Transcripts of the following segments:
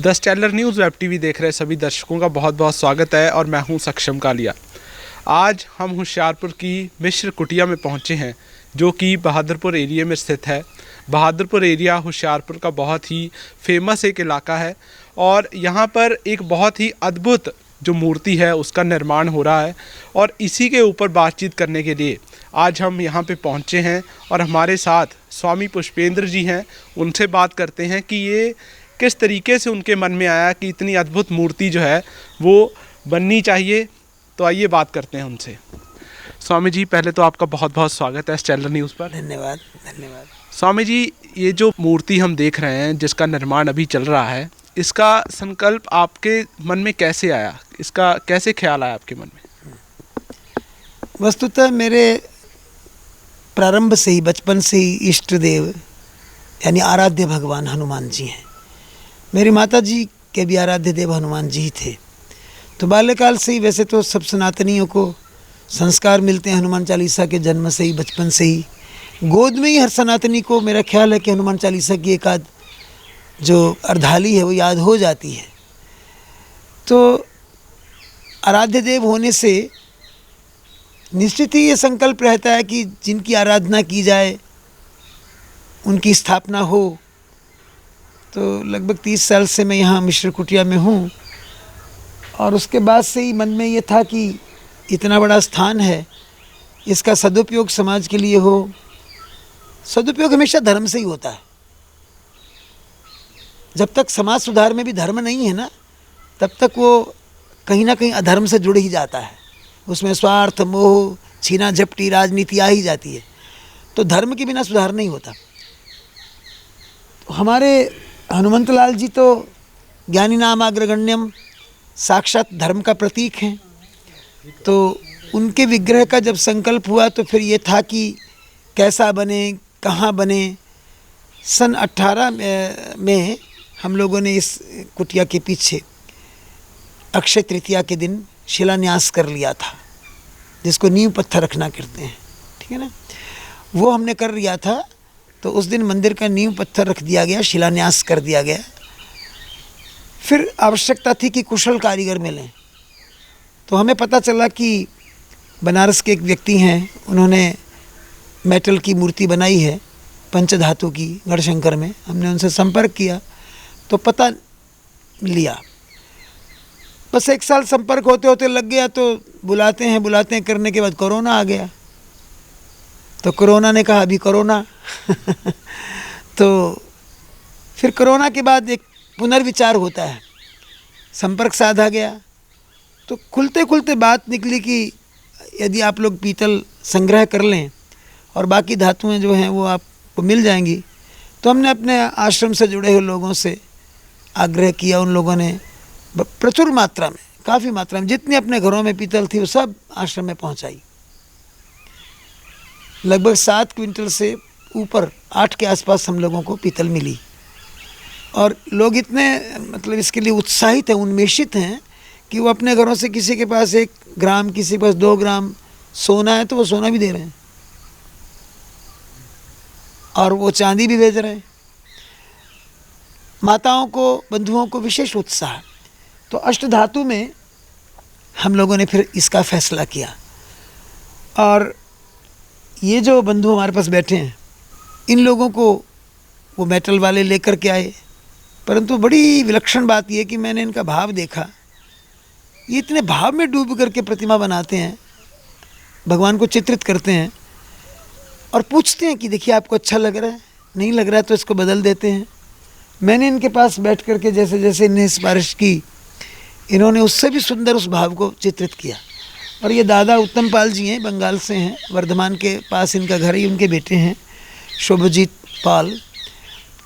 The stellar news web TV देख रहे सभी दर्शकों का बहुत बहुत स्वागत है और मैं हूं सक्षम कालिया। आज हम होशियारपुर की मिश्र कुटिया में पहुंचे हैं जो कि बहादुरपुर एरिया में स्थित है। बहादुरपुर एरिया होशियारपुर का बहुत ही फेमस एक इलाका है और यहाँ पर एक बहुत ही अद्भुत जो मूर्ति है उसका निर्माण हो रहा है और इसी के ऊपर बातचीत करने के लिए आज हम यहाँ पे पहुँचे हैं और हमारे साथ स्वामी पुष्पेंद्र जी हैं। उनसे बात करते हैं कि ये किस तरीके से उनके मन में आया कि इतनी अद्भुत मूर्ति जो है वो बननी चाहिए। तो आइए बात करते हैं उनसे। स्वामी जी, पहले तो आपका बहुत बहुत स्वागत है स्टेलर न्यूज़ पर। धन्यवाद धन्यवाद। स्वामी जी, ये जो मूर्ति हम देख रहे हैं जिसका निर्माण अभी चल रहा है, इसका संकल्प आपके मन में कैसे आया, इसका कैसे ख्याल आया आपके मन में? वस्तुतः मेरे प्रारंभ से ही, बचपन से ही इष्ट देव यानी आराध्य भगवान हनुमान जी हैं। मेरी माता जी के भी आराध्य देव हनुमान जी ही थे। तो बाल्यकाल से ही, वैसे तो सब सनातनियों को संस्कार मिलते हैं हनुमान चालीसा के जन्म से ही, बचपन से ही। गोद में ही हर सनातनी को मेरा ख्याल है कि हनुमान चालीसा की एक आध जो अर्धाली है वो याद हो जाती है। तो आराध्य देव होने से निश्चित ही ये संकल्प रहता है कि जिनकी आराधना की जाए उनकी स्थापना हो। तो लगभग 30 साल से मैं यहाँ मिश्र कुटिया में हूँ और उसके बाद से ही मन में ये था कि इतना बड़ा स्थान है, इसका सदुपयोग समाज के लिए हो। सदुपयोग हमेशा धर्म से ही होता है। जब तक समाज सुधार में भी धर्म नहीं है ना, तब तक वो कहीं ना कहीं अधर्म से जुड़ ही जाता है। उसमें स्वार्थ, मोह, छीना झपटी, राजनीति आ ही जाती है। तो धर्म के बिना सुधार नहीं होता। तो हमारे हनुमंत लाल जी तो ज्ञानी नाम अग्रगण्यम, साक्षात धर्म का प्रतीक हैं। तो उनके विग्रह का जब संकल्प हुआ तो फिर ये था कि कैसा बने, कहाँ बने। सन 18 में हम लोगों ने इस कुटिया के पीछे अक्षय तृतीया के दिन शिलान्यास कर लिया था, जिसको नींव पत्थर रखना कहते हैं, ठीक है ना। वो हमने कर लिया था। तो उस दिन मंदिर का नींव पत्थर रख दिया गया, शिलान्यास कर दिया गया। फिर आवश्यकता थी कि कुशल कारीगर मिलें। तो हमें पता चला कि बनारस के एक व्यक्ति हैं, उन्होंने मेटल की मूर्ति बनाई है पंचधातु की गढ़शंकर में। हमने उनसे संपर्क किया तो पता लिया। बस 1 साल संपर्क होते होते लग गया। तो बुलाते हैं करने के बाद कोरोना आ गया। तो कोरोना ने कहा अभी कोरोना तो फिर कोरोना के बाद एक पुनर्विचार होता है, संपर्क साधा गया। तो खुलते खुलते बात निकली कि यदि आप लोग पीतल संग्रह कर लें और बाकी धातुएं जो हैं वो आपको मिल जाएंगी। तो हमने अपने आश्रम से जुड़े हुए लोगों से आग्रह किया। उन लोगों ने प्रचुर मात्रा में, काफ़ी मात्रा में, जितनी अपने घरों में पीतल थी वो सब आश्रम में पहुंचाई। लगभग 7 क्विंटल से ऊपर, 8 के आसपास हम लोगों को पीतल मिली। और लोग इतने मतलब इसके लिए उत्साहित हैं, उन्मेषित हैं कि वो अपने घरों से किसी के पास 1 ग्राम, किसी के पास 2 ग्राम सोना है तो वो सोना भी दे रहे हैं और वो चांदी भी बेच रहे हैं। माताओं को, बंधुओं को विशेष उत्साह। तो अष्टधातु में हम लोगों ने फिर इसका फैसला किया। और ये जो बंधु हमारे पास बैठे हैं, इन लोगों को वो मेटल वाले लेकर के आए। परंतु बड़ी विलक्षण बात ये कि मैंने इनका भाव देखा। ये इतने भाव में डूब करके प्रतिमा बनाते हैं, भगवान को चित्रित करते हैं और पूछते हैं कि देखिए आपको अच्छा लग रहा है, नहीं लग रहा है तो इसको बदल देते हैं। मैंने इनके पास बैठ करके जैसे जैसे इन्हें सिफारिश की, इन्होंने उससे भी सुंदर उस भाव को चित्रित किया। और ये दादा उत्तम पाल जी हैं, बंगाल से हैं, वर्धमान के पास इनका घर ही, उनके बेटे हैं शोभजीत पाल।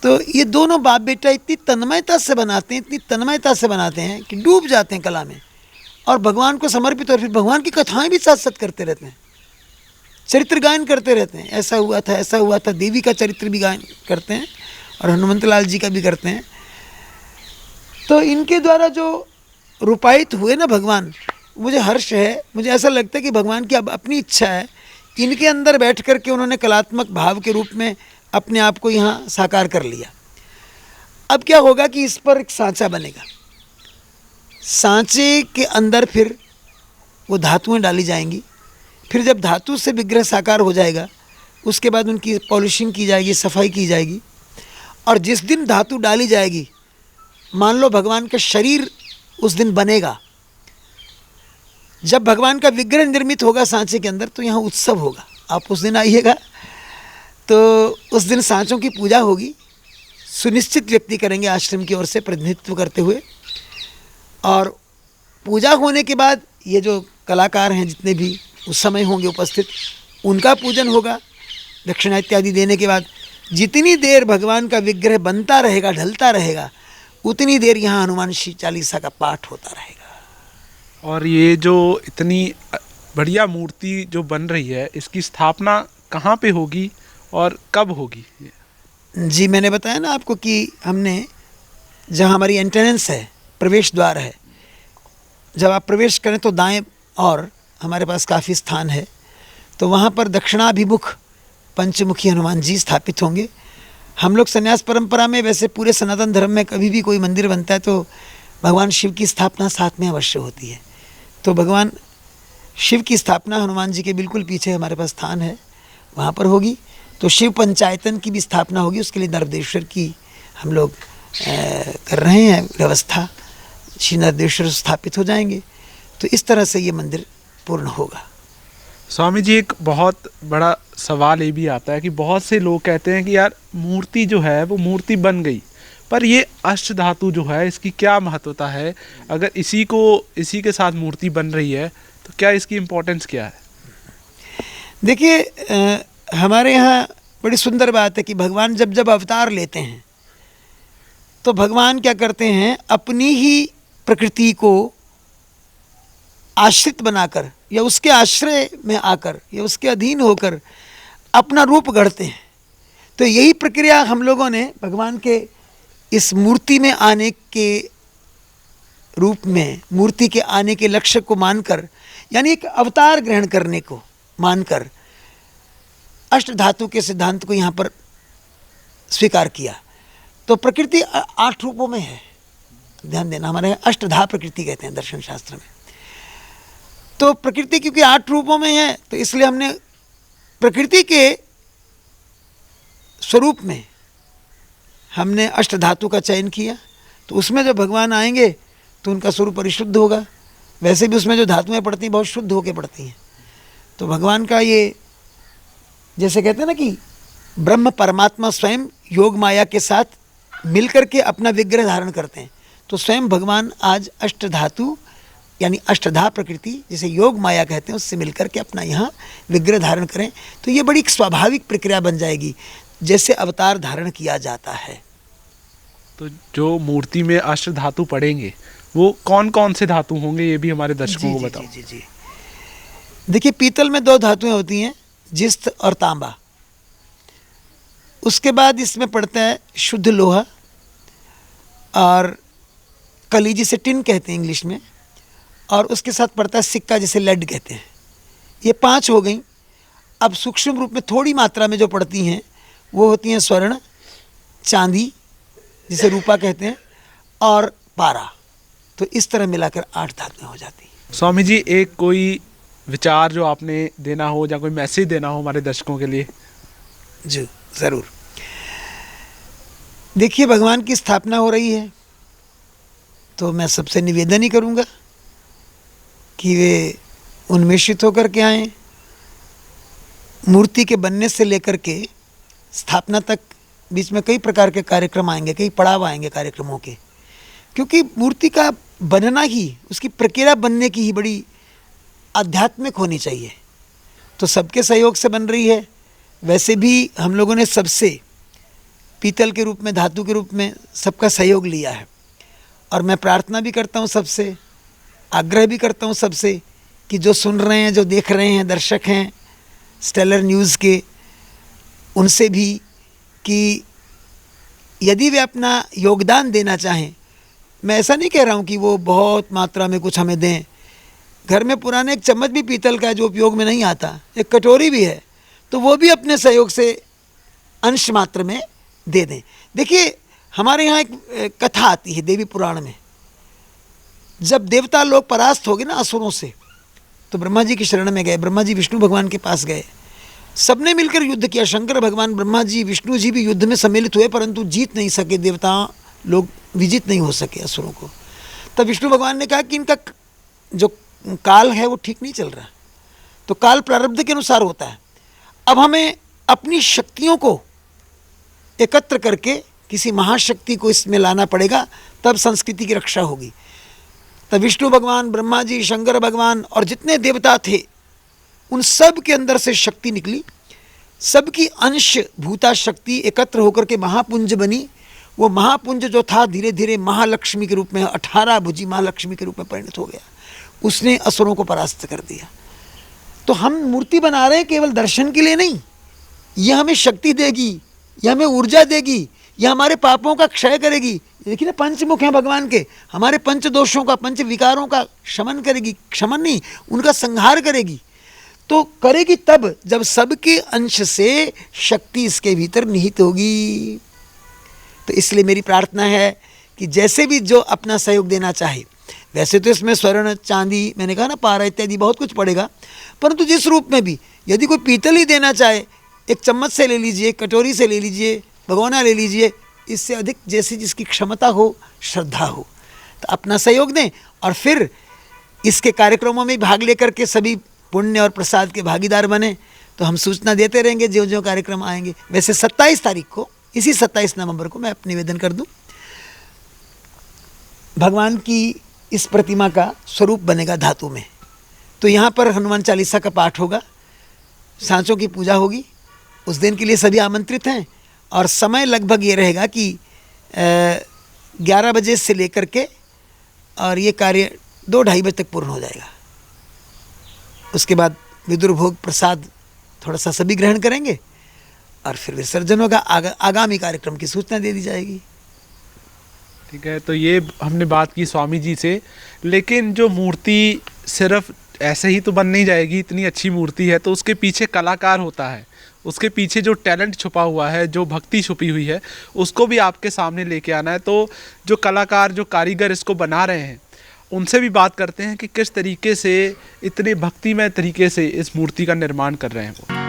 तो ये दोनों बाप बेटा इतनी तन्मयता से बनाते हैं, इतनी तन्मयता से बनाते हैं कि डूब जाते हैं कला में और भगवान को समर्पित। और फिर भगवान की कथाएं भी साथ साथ करते रहते हैं, चरित्र गायन करते रहते हैं। ऐसा हुआ था, ऐसा हुआ था। देवी का चरित्र भी गायन करते हैं और हनुमंत लाल जी का भी करते हैं। तो इनके द्वारा जो रूपायित हुए ना भगवान, मुझे हर्ष है। मुझे ऐसा लगता है कि भगवान की अब अपनी इच्छा है, इनके अंदर बैठ कर के उन्होंने कलात्मक भाव के रूप में अपने आप को यहाँ साकार कर लिया। अब क्या होगा कि इस पर एक सांचा बनेगा, सांचे के अंदर फिर वो धातुएं डाली जाएंगी। फिर जब धातु से विग्रह साकार हो जाएगा उसके बाद उनकी पॉलिशिंग की जाएगी, सफाई की जाएगी। और जिस दिन धातु डाली जाएगी, मान लो भगवान का शरीर उस दिन बनेगा, जब भगवान का विग्रह निर्मित होगा सांचे के अंदर तो यहाँ उत्सव होगा। आप उस दिन आइएगा तो उस दिन सांचों की पूजा होगी। सुनिश्चित व्यक्ति करेंगे आश्रम की ओर से प्रतिनिधित्व करते हुए, और पूजा होने के बाद ये जो कलाकार हैं जितने भी उस समय होंगे उपस्थित, उनका पूजन होगा। दक्षिणा इत्यादि देने के बाद जितनी देर भगवान का विग्रह बनता रहेगा, ढलता रहेगा, उतनी देर यहाँ हनुमान चालीसा का पाठ होता रहेगा। और ये जो इतनी बढ़िया मूर्ति जो बन रही है, इसकी स्थापना कहाँ पे होगी और कब होगी? जी, मैंने बताया ना आपको कि हमने जहाँ हमारी एंट्रेंस है, प्रवेश द्वार है, जब आप प्रवेश करें तो दाएं और हमारे पास काफ़ी स्थान है, तो वहाँ पर दक्षिणाभिमुख पंचमुखी हनुमान जी स्थापित होंगे। हम लोग संन्यास परंपरा में, वैसे पूरे सनातन धर्म में कभी भी कोई मंदिर बनता है तो भगवान शिव की स्थापना साथ में अवश्य होती है। तो भगवान शिव की स्थापना हनुमान जी के बिल्कुल पीछे हमारे पास स्थान है, वहाँ पर होगी। तो शिव पंचायतन की भी स्थापना होगी, उसके लिए नर्मदेश्वर की हम लोग कर रहे हैं व्यवस्था। श्री नर्मदेश्वर स्थापित हो जाएंगे तो इस तरह से ये मंदिर पूर्ण होगा। स्वामी जी, एक बहुत बड़ा सवाल ये भी आता है कि बहुत से लोग कहते हैं कि यार मूर्ति जो है वो मूर्ति बन गई, पर ये अष्ट धातु जो है इसकी क्या महत्वता है? अगर इसी के साथ मूर्ति बन रही है तो क्या इसकी इम्पोर्टेंस क्या है? देखिए, हमारे यहाँ बड़ी सुंदर बात है कि भगवान जब जब अवतार लेते हैं तो भगवान क्या करते हैं, अपनी ही प्रकृति को आश्रित बनाकर या उसके आश्रय में आकर या उसके अधीन होकर अपना रूप गढ़ते हैं। तो यही प्रक्रिया हम लोगों ने भगवान के इस मूर्ति में आने के रूप में, मूर्ति के आने के लक्ष्य को मानकर, यानी एक अवतार ग्रहण करने को मानकर अष्ट धातु के सिद्धांत को यहाँ पर स्वीकार किया। तो प्रकृति 8 रूपों में है, ध्यान देना, हमारे यहाँ अष्टधा प्रकृति कहते हैं दर्शन शास्त्र में। तो प्रकृति क्योंकि 8 रूपों में है तो इसलिए हमने प्रकृति के स्वरूप में हमने अष्ट धातु का चयन किया। तो उसमें जब भगवान आएंगे तो उनका स्वरूप परिशुद्ध होगा। वैसे भी उसमें जो धातुएं पड़ती हैं बहुत शुद्ध होकर पड़ती हैं। तो भगवान का ये, जैसे कहते हैं ना कि ब्रह्म परमात्मा स्वयं योग माया के साथ मिलकर के अपना विग्रह धारण करते हैं, तो स्वयं भगवान आज अष्ट धातु यानी अष्टधा प्रकृति, जिसे योग माया कहते हैं, उससे मिलकर के अपना यहाँ विग्रह धारण करें। तो ये बड़ी स्वाभाविक प्रक्रिया बन जाएगी, जैसे अवतार धारण किया जाता है। तो जो मूर्ति में अष्ट धातु पड़ेंगे वो कौन कौन से धातु होंगे, ये भी हमारे दर्शकों को बताओ। जी। देखिए, पीतल में 2 धातुएं होती हैं, जिस्त और तांबा। उसके बाद इसमें पड़ता है शुद्ध लोहा और कली, जिसे टिन कहते हैं इंग्लिश में, और उसके साथ पड़ता है सिक्का, जिसे लेड कहते हैं। ये 5 हो गई। अब सूक्ष्म रूप में थोड़ी मात्रा में जो पड़ती हैं वो होती हैं स्वर्ण, चांदी जिसे रूपा कहते हैं, और पारा। तो इस तरह मिलाकर 8 धातुएं हो जाती हैं। स्वामी जी, एक कोई विचार जो आपने देना हो या कोई मैसेज देना हो हमारे दर्शकों के लिए? जी ज़रूर। देखिए, भगवान की स्थापना हो रही है तो मैं सबसे निवेदन ही करूँगा कि वे उन्मेषित होकर के आएँ। मूर्ति के बनने से लेकर के स्थापना तक बीच में कई प्रकार के कार्यक्रम आएंगे, कई पड़ाव आएंगे कार्यक्रमों के, क्योंकि मूर्ति का बनना ही, उसकी प्रक्रिया बनने की ही बड़ी आध्यात्मिक होनी चाहिए। तो सबके सहयोग से बन रही है। वैसे भी हम लोगों ने सबसे पीतल के रूप में, धातु के रूप में सबका सहयोग लिया है। और मैं प्रार्थना भी करता हूँ सबसे, आग्रह भी करता हूँ सबसे कि जो सुन रहे हैं, जो देख रहे हैं, दर्शक हैं स्टेलर न्यूज़ के, उनसे भी कि यदि वे अपना योगदान देना चाहें, मैं ऐसा नहीं कह रहा हूँ कि वो बहुत मात्रा में कुछ हमें दें। घर में पुराने एक चम्मच भी पीतल का जो उपयोग में नहीं आता, एक कटोरी भी है, तो वो भी अपने सहयोग से अंश मात्र में दे दें। देखिए, हमारे यहाँ एक कथा आती है देवी पुराण में। जब देवता लोग परास्त हो गए ना असुरों से, तो ब्रह्मा जी की शरण में गए। ब्रह्मा जी विष्णु भगवान के पास गए, सबने मिलकर युद्ध किया। शंकर भगवान, ब्रह्मा जी, विष्णु जी भी युद्ध में सम्मिलित हुए, परंतु जीत नहीं सके। देवता लोग विजित नहीं हो सके असुरों को। तब विष्णु भगवान ने कहा कि इनका जो काल है वो ठीक नहीं चल रहा। तो काल प्रारब्ध के अनुसार होता है। अब हमें अपनी शक्तियों को एकत्र करके किसी महाशक्ति को इसमें लाना पड़ेगा, तब संस्कृति की रक्षा होगी। तब विष्णु भगवान, ब्रह्मा जी, शंकर भगवान और जितने देवता थे, उन सब के अंदर से शक्ति निकली। सबकी अंश भूता शक्ति एकत्र होकर के महापुंज बनी। वो महापुंज जो था धीरे धीरे महालक्ष्मी के रूप में, 18 भुजी महालक्ष्मी के रूप में परिणत हो गया। उसने असुरों को परास्त कर दिया। तो हम मूर्ति बना रहे हैं केवल दर्शन के लिए नहीं, यह हमें शक्ति देगी, यह हमें ऊर्जा देगी, यह हमारे पापों का क्षय करेगी। देखिए ना, पंचमुख हैं भगवान के, हमारे पंच दोषों का, पंच विकारों का शमन करेगी। क्षमन नहीं, उनका संहार करेगी। तो करेगी तब जब सबके अंश से शक्ति इसके भीतर निहित होगी। तो इसलिए मेरी प्रार्थना है कि जैसे भी जो अपना सहयोग देना चाहे, वैसे तो इसमें स्वर्ण, चांदी, मैंने कहा ना, पारा इत्यादि बहुत कुछ पड़ेगा, परंतु जिस रूप में भी यदि कोई पीतल ही देना चाहे, एक चम्मच से ले लीजिए, कटोरी से ले लीजिए, भगोना ले लीजिए, इससे अधिक जैसी जिसकी क्षमता हो, श्रद्धा हो, तो अपना सहयोग दें। और फिर इसके कार्यक्रमों में भाग लेकर के सभी पुण्य और प्रसाद के भागीदार बने। तो हम सूचना देते रहेंगे जो जो कार्यक्रम आएंगे। वैसे 27 तारीख को, इसी 27 नवंबर को मैं अपना निवेदन कर दूं, भगवान की इस प्रतिमा का स्वरूप बनेगा धातु में। तो यहाँ पर हनुमान चालीसा का पाठ होगा, सांचों की पूजा होगी। उस दिन के लिए सभी आमंत्रित हैं। और समय लगभग ये रहेगा कि 11 बजे से लेकर के, और ये कार्य 2-2:30 बजे तक पूर्ण हो जाएगा। उसके बाद विदुर भोग प्रसाद थोड़ा सा सभी ग्रहण करेंगे और फिर विसर्जन होगा। आगामी कार्यक्रम की सूचना दे दी जाएगी। ठीक है, तो ये हमने बात की स्वामी जी से। लेकिन जो मूर्ति सिर्फ ऐसे ही तो बन नहीं जाएगी, इतनी अच्छी मूर्ति है तो उसके पीछे कलाकार होता है, उसके पीछे जो टैलेंट छुपा हुआ है, जो भक्ति छुपी हुई है, उसको भी आपके सामने लेके आना है। तो जो कलाकार, जो कारीगर इसको बना रहे हैं, उनसे भी बात करते हैं कि किस तरीके से, इतने भक्तिमय तरीके से इस मूर्ति का निर्माण कर रहे हैं वो।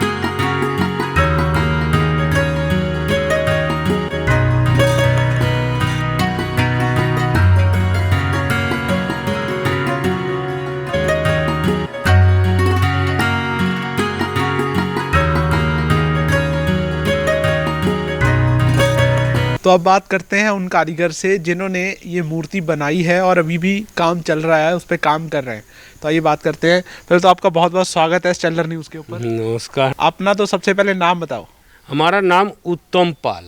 तो अब बात करते हैं उन कारीगर से जिन्होंने ये मूर्ति बनाई है और अभी भी काम चल रहा है, उस पर काम कर रहे हैं। तो आइए बात करते हैं। पहले तो आपका बहुत बहुत स्वागत है स्टेलर न्यूज़ के ऊपर। नमस्कार। अपना तो सबसे पहले नाम बताओ। हमारा नाम उत्तम पाल।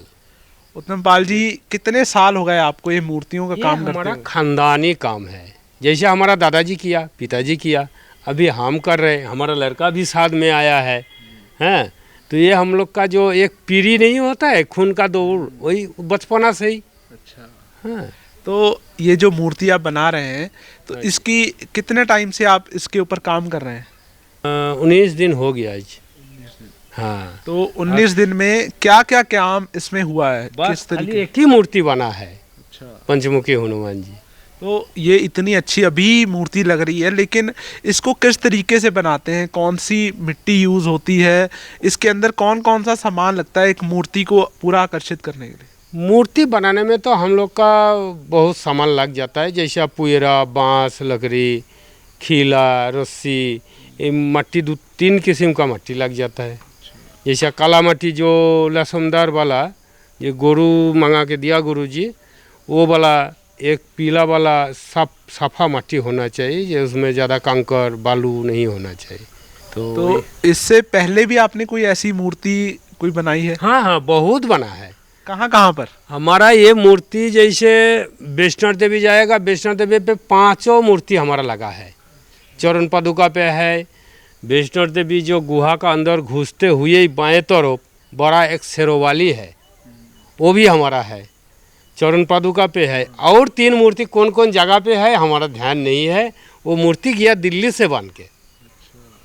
उत्तम पाल जी, कितने साल हो गए आपको ये मूर्तियों का काम करते हमारा हुए? खानदानी काम है। जैसे हमारा दादाजी किया, पिताजी किया, अभी हम कर रहे हैं, हमारा लड़का भी साथ में आया है। हैं, तो ये हम लोग का जो एक पीढ़ी नहीं होता है, खून का दौड़, वही बचपना से ही। अच्छा। हाँ। तो ये जो मूर्ति आप बना रहे हैं, तो इसकी कितने टाइम से आप इसके ऊपर काम कर रहे हैं? 19 दिन हो गया आज। हाँ। तो 19 दिन में क्या क्या काम इसमें हुआ है? बस किस खाली तरीके? एक ही मूर्ति बना है। अच्छा। पंचमुखी हनुमान जी। तो ये इतनी अच्छी अभी मूर्ति लग रही है, लेकिन इसको किस तरीके से बनाते हैं? कौन सी मिट्टी यूज़ होती है? इसके अंदर कौन कौन सा सामान लगता है एक मूर्ति को पूरा आकर्षित करने के लिए? मूर्ति बनाने में तो हम लोग का बहुत सामान लग जाता है, जैसे पुएरा, बांस, लकड़ी, खीला, रस्सी, ये मट्टी 2-3 किस्म का मट्टी लग जाता है। जैसे काला मट्टी जो लसमदार वाला, ये गोरू मंगा के दिया गुरुजी, वो वाला, एक पीला वाला सफ़ा मट्टी होना चाहिए, ये उसमें ज़्यादा कंकर बालू नहीं होना चाहिए। तो इससे पहले भी आपने कोई ऐसी मूर्ति कोई बनाई है? हाँ हाँ, बहुत बना है। कहाँ कहाँ पर? हमारा ये मूर्ति जैसे वैष्णो देवी जाएगा, वैष्णो देवी पे 5 मूर्ति हमारा लगा है। चरण पादुका पे है। वैष्णो देवी जो गुहा का अंदर घुसते हुए ही बाएं तरफ बड़ा एक शेरोवाली है, वो भी हमारा है। चरण पादुका पे है। और 3 मूर्ति कौन कौन जगह पे है हमारा ध्यान नहीं है। वो मूर्ति गया दिल्ली से बन के।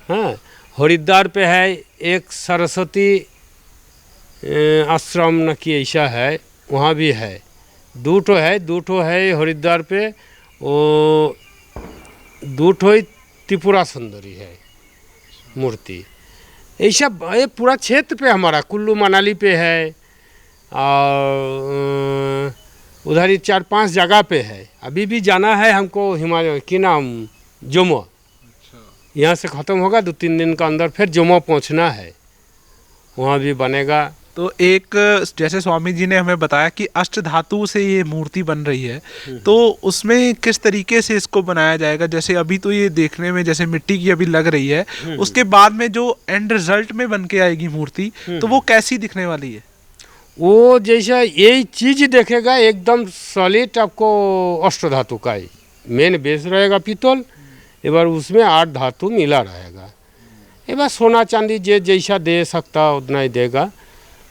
हाँ, हरिद्वार पे है एक सरस्वती आश्रम न कि ऐसा है, वहाँ भी है। दो ठो है हरिद्वार पे, वो दो ठो ही त्रिपुरा सुंदरी है मूर्ति। ऐसा ये पूरा क्षेत्र पे हमारा कुल्लू मनाली पे है, और उधर ही 4-5 जगह पे है। अभी भी जाना है हमको हिमालय की नाम जम्मू। यहाँ से ख़त्म होगा 2-3 दिन का अंदर, फिर जम्मू पहुँचना है, वहाँ भी बनेगा। तो एक जैसे स्वामी जी ने हमें बताया कि अष्ट धातु से ये मूर्ति बन रही है, तो उसमें किस तरीके से इसको बनाया जाएगा? जैसे अभी तो ये देखने में जैसे मिट्टी की अभी लग रही है, उसके बाद में जो एंड रिजल्ट में बन के आएगी मूर्ति, तो वो कैसी दिखने वाली है? वो जैसा यही चीज़ देखेगा एकदम सॉलिड, आपको अष्ट धातु का ही मेन बेस रहेगा पीतल, एक बार उसमें 8 धातु मिला रहेगा। एक बार सोना चांदी जे जैसा दे सकता उतना ही देगा,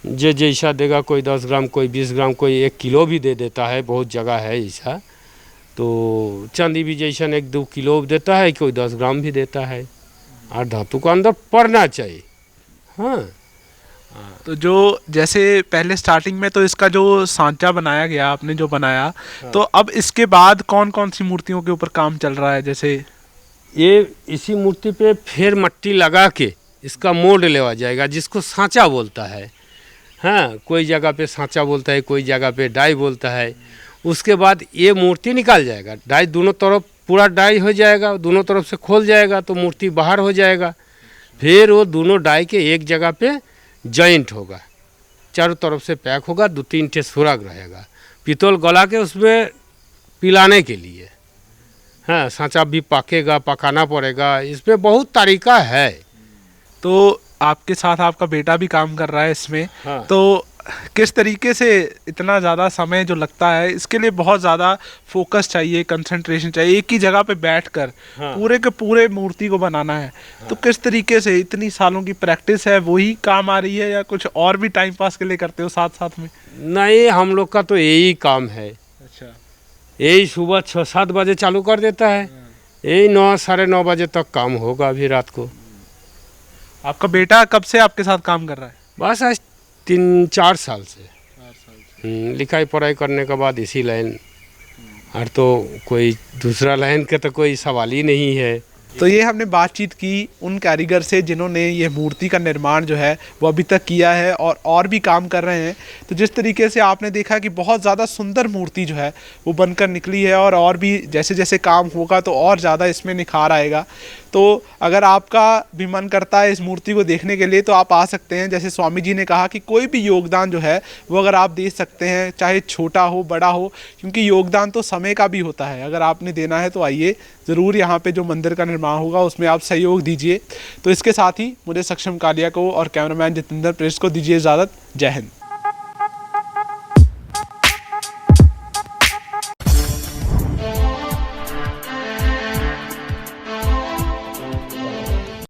जे जैसा देगा, कोई 10 ग्राम, कोई 20 ग्राम, कोई 1 किलो भी दे देता है, बहुत जगह है ऐसा। तो चांदी भी जैसा 1-2 किलो देता है, कोई 10 ग्राम भी देता है। 8 धातु का अंदर पड़ना चाहिए। हाँ, तो जो जैसे पहले स्टार्टिंग में तो इसका जो सांचा बनाया गया, आपने जो बनाया, तो अब इसके बाद कौन कौन सी मूर्तियों के ऊपर काम चल रहा है? जैसे ये इसी मूर्ति पे फिर मट्टी लगा के इसका मोल्ड लेवा जाएगा, जिसको सांचा बोलता है। हाँ, कोई जगह पे सांचा बोलता है, कोई जगह पे डाई बोलता है। उसके बाद ये मूर्ति निकाल जाएगा, डाई दोनों तरफ पूरा डाई हो जाएगा, दोनों तरफ से खोल जाएगा तो मूर्ति बाहर हो जाएगा। फिर वो दोनों डाई के एक जगह पे जॉइंट होगा, चारों तरफ से पैक होगा, 2-3 ठे सुराग रहेगा, पीतल गला के उसमें पिलाने के लिए। हाँ, सांचा भी पकेगा, पकाना पड़ेगा, इस पर बहुत तरीका है। तो आपके साथ आपका बेटा भी काम कर रहा है इसमें। हाँ। तो किस तरीके से इतना ज़्यादा समय जो लगता है, इसके लिए बहुत ज़्यादा फोकस चाहिए, कंसंट्रेशन चाहिए, एक ही जगह पे बैठकर हाँ। पूरे के पूरे मूर्ति को बनाना है। तो किस तरीके से इतनी सालों की प्रैक्टिस है, वही काम आ रही है या कुछ और भी टाइम पास के लिए करते हो साथ साथ में? नहीं, हम लोग का तो यही काम है। अच्छा। यही सुबह 6-7 बजे चालू कर देता है, यही 9-9:30 बजे तक काम होगा अभी रात को। आपका बेटा कब से आपके साथ काम कर रहा है? बस आज 3-4 साल से। लिखाई पढ़ाई करने के बाद इसी लाइन, और तो कोई दूसरा लाइन का तो कोई सवाल ही नहीं है। तो ये हमने बातचीत की उन कारीगर से जिन्होंने ये मूर्ति का निर्माण जो है वो अभी तक किया है और भी काम कर रहे हैं। तो जिस तरीके से आपने देखा कि बहुत ज़्यादा सुंदर मूर्ति जो है वो बनकर निकली है, और भी जैसे जैसे काम होगा तो और ज़्यादा इसमें निखार आएगा। तो अगर आपका भी मन करता है इस मूर्ति को देखने के लिए तो आप आ सकते हैं। जैसे स्वामी जी ने कहा कि कोई भी योगदान जो है वो अगर आप दे सकते हैं, चाहे छोटा हो बड़ा हो, क्योंकि योगदान तो समय का भी होता है। अगर आपने देना है तो आइए ज़रूर, यहाँ पे जो मंदिर का निर्माण होगा उसमें आप सहयोग दीजिए। तो इसके साथ ही मुझे सक्षम कालिया को और कैमरामैन जितेंद्र प्रेस को दीजिए इजाज़त। जय हिंद।